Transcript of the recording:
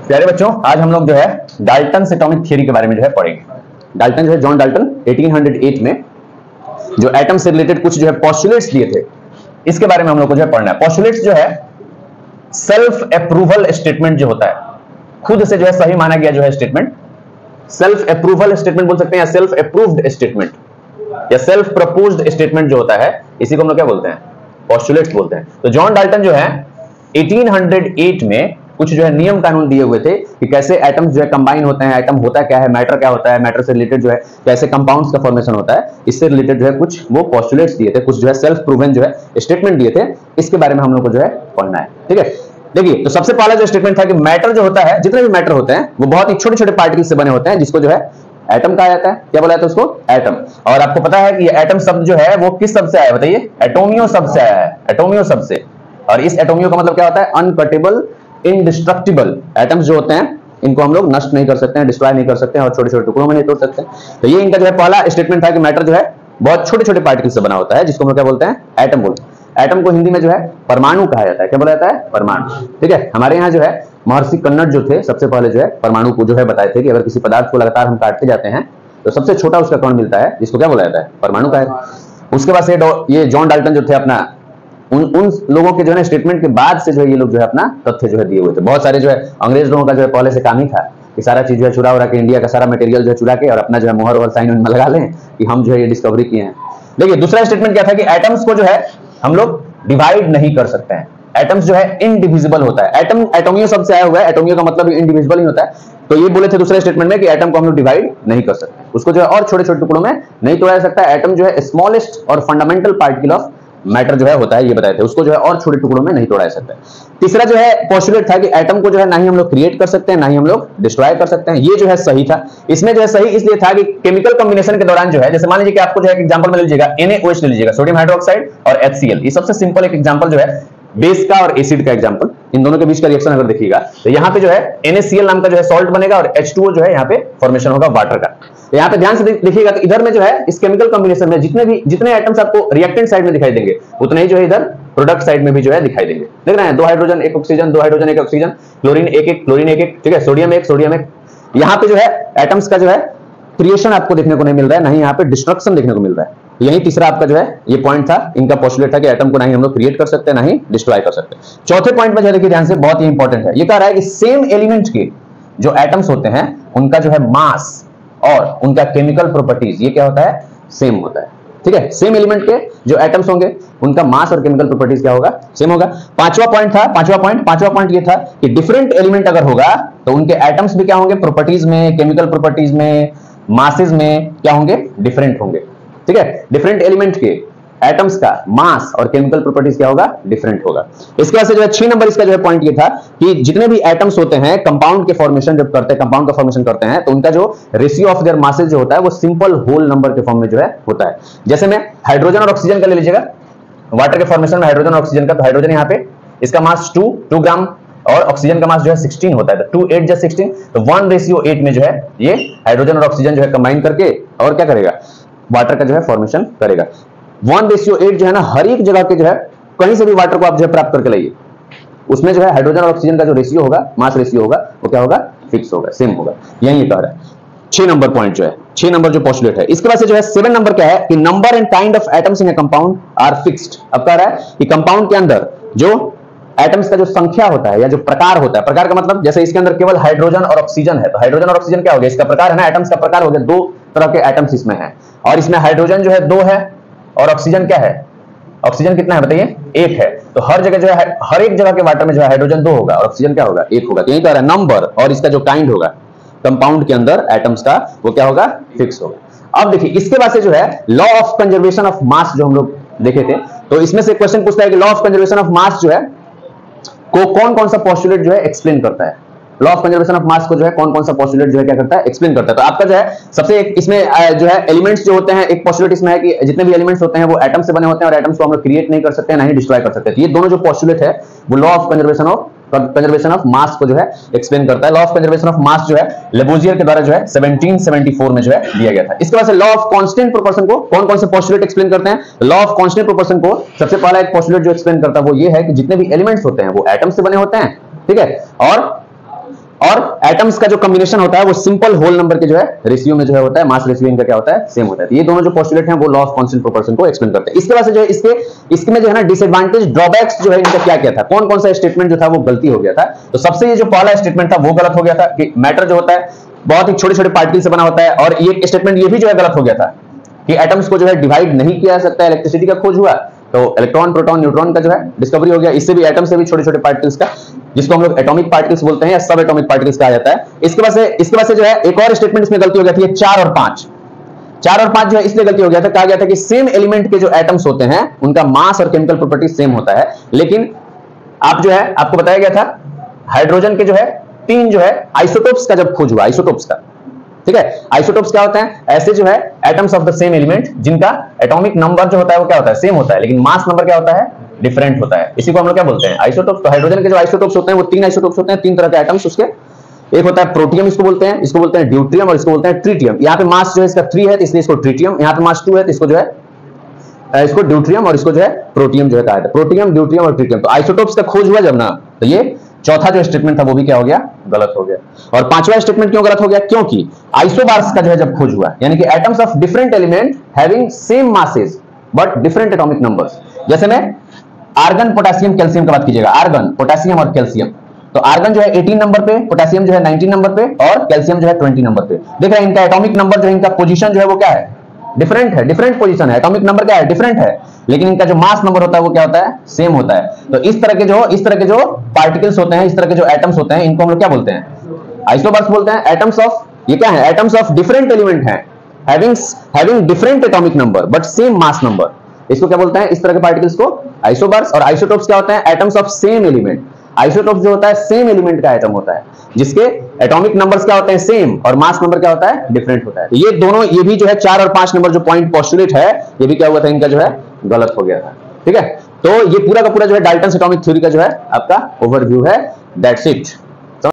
प्यारे बच्चों, आज हम लोग जो है डाल्टन एटॉमिक थ्योरी के बारे में जो है पढ़ेंगे। डाल्टन जो है, जॉन डाल्टन 1808 में जो एटम से रिलेटेड कुछ जो है पोस्टुलेट्स दिए थे, इसके बारे में हम लोग को जो है पढ़ना है। पोस्टुलेट्स जो है सेल्फ अप्रूवल स्टेटमेंट जो होता है, खुद से जो है सही माना गया जो है स्टेटमेंट, सेल्फ अप्रूवल स्टेटमेंट बोल सकते हैं या सेल्फ अप्रूव्ड स्टेटमेंट या सेल्फ प्रपोज्ड स्टेटमेंट जो होता है, इसी को हम लोग क्या बोलते हैं? पोस्टुलेट्स बोलते हैं। तो जॉन डाल्टन जो है 1808 में कुछ जो है नियम कानून दिए हुए थे कि कैसे एटम्स जो है कंबाइन होते हैं, एटम होता क्या है, मैटर क्या होता है, मैटर से रिलेटेड जो है कैसे कंपाउंड्स का फॉर्मेशन होता है, इससे रिलेटेड जो है कुछ वो पोस्टुलेट्स दिए थे, कुछ जो है सेल्फ प्रूवन जो है स्टेटमेंट दिए थे। इसके बारे में हम लोग को जो है पढ़ना है, ठीक है। देखिए, तो सबसे पहला जो स्टेटमेंट था कि मैटर जो होता है, जितने भी मैटर होते हैं वो बहुत ही छोटे छोटे पार्टिकल से बने होते हैं, जिसको जो है एटम कहा जाता है। क्या बोला जाता है उसको? एटम। और आपको पता है कि ये एटम शब्द जो है वो किस शब्द से आया है? बताइए। एटोमियो शब्द से आया है, एटोमियो शब्द से। और इस एटोमियो का मतलब क्या होता है? अनकटेबल, इंडिस्ट्रक्टिबल। एटम्स जो होते हैं इनको हम लोग नष्ट नहीं कर सकते हैं, डिस्ट्रॉय नहीं कर सकते हैं और छोटे छोटे टुकड़ों में नहीं तोड़ सकते हैं। तो ये इनका जो है पहला स्टेटमेंट था कि मैटर जो है बहुत छोटे छोटे पार्टिकल से बना होता है, जिसको हम लोग क्या बोलते हैं? एटम बोलते हैं। एटम को हिंदी में जो है परमाणु कहा जाता है। क्या बोला जाता है? परमाणु, ठीक है। हमारे यहाँ जो है महर्षि कन्नड़ जो थे, सबसे पहले जो है परमाणु को जो है बताए थे कि अगर किसी पदार्थ को लगातार हम काटते जाते हैं तो सबसे छोटा उसका कण मिलता है, जिसको क्या बोला जाता है? परमाणु कहा जाता है। उसके बाद से ये जॉन डाल्टन जो थे अपना उन लोगों के जो है स्टेटमेंट के बाद से जो है ये लोग जो है अपना तथ्य जो है दिए हुए थे। बहुत सारे जो है अंग्रेज लोगों का जो है पहले से काम ही था कि सारा चीज जो है चुरा उड़ा के, इंडिया का सारा मटेरियल जो है चुरा के और अपना जो है मोहर और साइन लगा लें कि हम जो है ये डिस्कवरी किए हैं। देखिए, दूसरा स्टेटमेंट क्या था कि एटम्स को जो है हम लोग डिवाइड नहीं कर सकते हैं। एटम्स जो है इनडिविजिबल होता है। एटम एटोमियो शब्द से आया हुआ है, एटोमियो का मतलब इनडिविजिबल ही होता है। तो ये बोले थे दूसरे स्टेटमेंट में कि एटम को हम लोग डिवाइड नहीं कर सकते, उसको जो है और छोटे छोटे टुकड़ों में नहीं तोड़ा जा सकता। एटम जो है स्मॉलेस्ट और फंडामेंटल पार्टिकल ऑफ मैटर जो है होता है, ये बताए थे, उसको जो है और छोटे टुकड़ों में नहीं तोड़ा जा सकता। तीसरा जो है पोस्टुलेट था कि एटम को जो है ना ही हम लोग क्रिएट कर सकते हैं, ना ही हम लोग डिस्ट्रॉय कर सकते हैं। ये जो है सही था। इसमें जो है सही इसलिए था कि केमिकल कॉम्बिनेशन के दौरान जो है, जैसे मान लीजिए कि आपको जो है एक एग्जांपल में ले लीजिएगा, NaOH ले लीजिएगा, सोडियम हाइड्रोक्साइड और HCl। ये सबसे सिंपल एक एग्जांपल जो है बेस का और एसिड का एग्जांपल, इन दोनों के बीच का रिएक्शन अगर देखिएगा तो यहाँ पे जो है NaCl नाम का जो है सॉल्ट बनेगा और H2O जो है यहाँ पे फॉर्मेशन होगा वाटर का। तो यहाँ पे ध्यान से देखिएगा तो इधर में जो है इस केमिकल कॉम्बिनेशन में जितने एटम्स आपको रिएक्टेंट साइड में दिखाई देंगे, उतने ही जो है इधर प्रोडक्ट साइड में भी जो है दिखाई देंगे। देख रहे हैं, 2 hydrogen 1 oxygen, 2 hydrogen 1 oxygen, chlorine 1 chlorine 1, ठीक है, सोडियम 1 सोडियम 1। यहाँ पे जो है एटम्स का जो है क्रिएशन आपको देखने को नहीं मिल रहा है, ना ही यहाँ पे डिस्ट्रक्शन देखने को मिल रहा है। यही तीसरा आपका जो है ये पॉइंट था, इनका पोस्टुलेट था कि एटम को ना ही हम लोग क्रिएट कर सकते हैं, ना ही डिस्ट्रॉय कर सकते। चौथे पॉइंट में जो देखिए ध्यान से, बहुत ही इंपॉर्टेंट है, ये कह रहा है कि सेम एलिमेंट के जो एटम्स होते हैं उनका जो है मास और उनका केमिकल प्रॉपर्टीज, ये क्या होता है? सेम होता है, ठीक है। सेम एलिमेंट के जो एटम्स होंगे उनका मास और केमिकल प्रॉपर्टीज क्या होगा? सेम होगा। पांचवा पॉइंट ये था कि डिफरेंट एलिमेंट अगर होगा तो उनके एटम्स भी क्या होंगे? प्रॉपर्टीज में, केमिकल प्रॉपर्टीज में, मासेस में क्या होंगे? डिफरेंट होंगे, ठीक है। डिफरेंट एलिमेंट के एटम्स का मास और केमिकल प्रॉपर्टीज क्या होगा? डिफरेंट होगा। इसके बाद से जो है 6 नंबर इसका जो है पॉइंट ये था कि जितने भी एटम्स होते हैं कंपाउंड के फॉर्मेशन जब करते हैं, कंपाउंड का फॉर्मेशन करते हैं, तो उनका जो रेशियो ऑफ देयर मासेस जो होता है वो सिंपल होल नंबर के फॉर्म में जो है होता है। जैसे में हाइड्रोजन और ऑक्सीजन का ले लीजिएगा, वाटर के फॉर्मेशन में हाइड्रोजन और ऑक्सीजन का, तो हाइड्रोजन यहाँ पे इसका मास 2 ग्राम और ऑक्सीजन का मास जो है 16 होता है, तो 2 8 जा 16, तो 1:8 में जो है ये हाइड्रोजन और ऑक्सीजन जो है कंबाइन करके और क्या करेगा? वाटर का जो है फॉर्मेशन करेगा। 1:8 जो है ना, हर एक जगह के जो है कहीं से भी वाटर को आप जो है प्राप्त करके लाइए, उसमें जो है हाइड्रोजन और ऑक्सीजन का जो रेशियो होगा, मास रेशियो होगा, वो क्या होगा? फिक्स होगा, सेम होगा। यही कह रहा है 6 नंबर पॉइंट जो है, 6 नंबर जो पोस्टुलेट है। इसके बाद से जो है 7 नंबर क्या है कि number and kind of atoms in a compound are fixed. अब कह रहा है कि कंपाउंड के अंदर जो एटम्स का जो संख्या होता है या जो प्रकार होता है, प्रकार का मतलब जैसे इसके अंदर केवल हाइड्रोजन और ऑक्सीजन है, तो हाइड्रोजन और ऑक्सीजन क्या हो गया? इसका प्रकार है ना, एटम्स का प्रकार हो गया। 2 तरह के एटम्स इसमें है और इसमें हाइड्रोजन जो है 2 है और ऑक्सीजन क्या है? ऑक्सीजन कितना है बताइए? 1 है। तो हर जगह जो है, हर एक जगह के वाटर में जो है हाइड्रोजन 2 होगा और ऑक्सीजन क्या होगा? 1 होगा। तो यही कह रहा है नंबर और इसका जो काइंड होगा कंपाउंड के अंदर एटम्स का, वो क्या होगा? फिक्स होगा। अब देखिए इसके बाद से जो है law of conservation of mass जो हम लोग देखे थे, तो इसमें से क्वेश्चन पूछता है कि law of conservation of mass जो है को कौन सा पोस्टुलेट जो है एक्सप्लेन करता है? Law of conservation of mass को जो है कौन सा पोस्टुलेट जो है क्या करता है? एक्सप्लेन करता है। तो आपका जो है सबसे इसमें जो है एलिमेंट्स जो होते हैं, एक पोस्टुलेट इसमें है कि जितने भी एलिमेंट्स होते हैं वो एटम से बने होते हैं और एटम्स को हम लोग क्रिएट नहीं कर सकते, ना ही डिस्ट्रॉय कर सकते। ये दोनों जो पोस्टुलेट है वो law of conservation of mass को जो है एक्सप्लेन करता है। Law of conservation of mass जो है लेबोजियर के द्वारा जो है 1774 में जो है दिया गया था। इसके बाद से लॉ ऑफ कांस्टेंट प्रोपोर्शन को कौन से पोस्टुलेट एक्सप्लेन करते हैं? लॉ ऑफ कांस्टेंट प्रोपोर्शन को सबसे पहला एक पोस्टुलेट जो एक्सप्लेन करता है वो ये है कि जितने भी एलिमेंट्स होते हैं वो एटम से बने होते हैं, ठीक है, और और एटम्स का जो कॉम्बिनेशन होता है वो सिंपल होल नंबर के जो है रेशियो में जो है होता है, मास रेशियो इनका क्या होता है, सेम होता है। ये दोनों जो पोस्टुलेट हैं वो लॉ ऑफ कांस्टेंट प्रोपोर्शन को एक्सप्लेन करते हैं। इसके बाद से जो है इसके में जो है ना डिसएडवांटेज ड्रॉबैक्स जो है इनका क्या क्या था, कौन कौन सा स्टेटमेंट जो था वो गलती हो गया था। तो सबसे ये जो पहला स्टेटमेंट था वो गलत हो गया था कि मैटर जो होता है बहुत ही छोटे छोटे पार्टिकल से बना होता है, और ये स्टेटमेंट ये भी जो है गलत हो गया था कि एटम्स को जो है डिवाइड नहीं किया जा सकता। इलेक्ट्रिसिटी का खोज हुआ तो इलेक्ट्रॉन प्रोटॉन न्यूट्रॉन का जो है डिस्कवरी हो गया, इससे भी एटम से भी छोटे छोटे पार्टिकल्स का, जिसको हम लोग एटॉमिक पार्टिकल्स बोलते हैं या सब एटॉमिक पार्टिकल्स कहा जाता है। इसके बाद से जो है एक और स्टेटमेंट इसमें गलती हो गई थी, 4 और 5 जो है इसलिए गलती हो गया था, कहा गया था कि सेम एलिमेंट के जो एटम्स होते हैं उनका मास और केमिकल प्रॉपर्टी सेम होता है, लेकिन आप जो है आपको बताया गया था हाइड्रोजन के जो है 3 जो है आइसोटोप्स का जब खोज हुआ, आइसोटोप्स का, ठीक है। आइसोटोप्स क्या होते हैं, ऐसे जो है atoms of the same element जिनका एटॉमिक नंबर जो होता है वो क्या होता है, सेम होता है, लेकिन मास नंबर क्या होता है, डिफरेंट होता है। इसी को हम लोग क्या बोलते हैं, आइसोटोप्स। तो हाइड्रोजन के जो आइसोटोप्स होते हैं वो 3 आइसोटोप्स होते हैं, 3 तरह के एटम्स उसके। एक होता है प्रोटियम, इसको बोलते हैं ड्यूट्रियम, और इसको बोलते हैं ट्रिटियम। यहाँ पे मास जो है इसका 3 है तो इसलिए इसको ट्रिटियम, यहाँ पे मास 2 है तो इसको जो है इसको ड्यूट्रियम, और इसको जो है प्रोटियम जो है कहा जाता है। प्रोटियम, ड्यूट्रियम और ट्रिटियम। तो आइसोटोप्स का खोज हुआ जब ना, तो ये चौथा जो स्टेटमेंट था वो भी क्या हो गया, गलत हो गया। और पांचवा स्टेटमेंट क्यों गलत हो गया, क्योंकि आइसोबार्स का जो है जब खोज हुआ, यानी कि atoms of different element having same masses but different atomic numbers. जैसे में आर्गन, पोटेशियम, कैल्शियम की बात कीजिएगा, आर्गन, पोटेशियम और कैल्शियम। तो आर्गन जो है 18 नंबर पे, पोटेशियम जो है 19 नंबर पे, और कैल्शियम जो है 20 नंबर पे। देख रहे हैं इनका एटॉमिक नंबर जो है, इनका पोजीशन जो है वो क्या है, डिफरेंट है, डिफरेंट पोजीशन है, एटॉमिक नंबर क्या है, डिफरेंट है, लेकिन इनका जो मास नंबर होता है वो क्या होता है, सेम होता है। तो इस तरह के जो पार्टिकल्स होते हैं, इस तरह के जो एटम्स होते हैं, इनको हम लोग क्या बोलते हैं, आइसोबार्स बोलते हैं। एटम्स ऑफ, ये क्या है, एटम्स ऑफ डिफरेंट एलिमेंट हैं, having different atomic number but same mass number, इसको क्या बोलते हैं, इस तरह के पार्टिकल्स को आइसोबार्स। और आइसोटोप्स क्या होते हैं, atoms of same element. Isotopes जो होता है सेम एलिमेंट का एटम होता है, जिसके एटॉमिक नंबर्स क्या होते हैं, सेम, और मास नंबर क्या होता है, डिफरेंट होता है। तो ये दोनों, ये भी जो है 4 और 5 नंबर जो पॉइंट पोस्टुलेट है, ये भी क्या हुआ था, इनका जो है गलत हो गया था, ठीक है। तो ये पूरा का पूरा जो है डाल्टन्स एटॉमिक थ्योरी का जो है आपका ओवरव्यू है। That's it.